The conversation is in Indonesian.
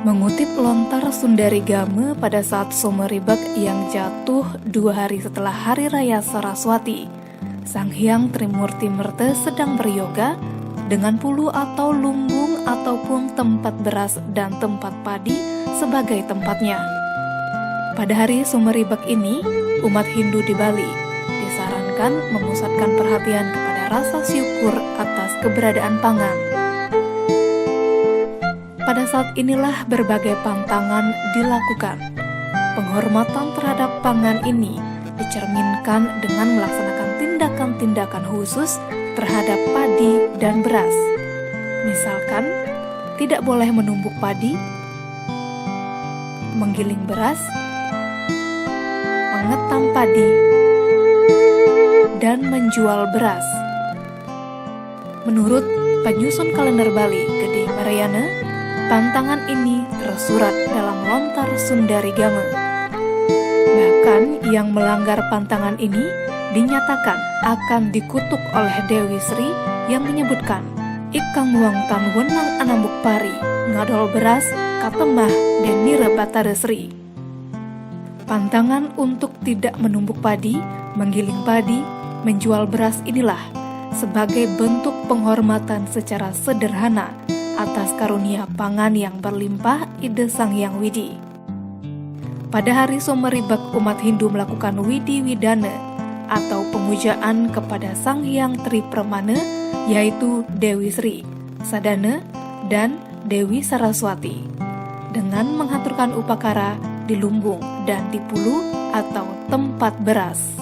Mengutip lontar Sundari Game pada saat Someribak yang jatuh 2 hari setelah Hari Raya Saraswati, Sang Hyang Trimurti Merte sedang beryoga dengan pulu atau lumbung ataupun tempat beras dan tempat padi sebagai tempatnya. Pada hari Someribak ini, umat Hindu di Bali disarankan memusatkan perhatian kepada rasa syukur atas keberadaan pangan. Pada saat inilah berbagai pantangan dilakukan. Penghormatan terhadap pangan ini dicerminkan dengan melaksanakan tindakan-tindakan khusus terhadap padi dan beras. Misalkan, tidak boleh menumbuk padi, menggiling beras, mengetam padi, dan menjual beras. Menurut penyusun kalender Bali, Gede Mariana, pantangan ini tersurat dalam lontar Sundari Game. Bahkan yang melanggar pantangan ini dinyatakan akan dikutuk oleh Dewi Sri yang menyebutkan Ikang Wang Tan Wenang Anambuk Pari, ngadol beras, katemah, dan nira batare Sri. Pantangan untuk tidak menumbuk padi, menggiling padi, menjual beras inilah sebagai bentuk penghormatan secara sederhana atas karunia pangan yang berlimpah Ide Sang Hyang Widi. Pada hari Someribak, umat Hindu melakukan Widi Widana atau pemujaan kepada Sang Hyang Tripermana, yaitu Dewi Sri, Sadana, dan Dewi Saraswati, dengan menghaturkan upakara di lumbung dan di pulu atau tempat beras.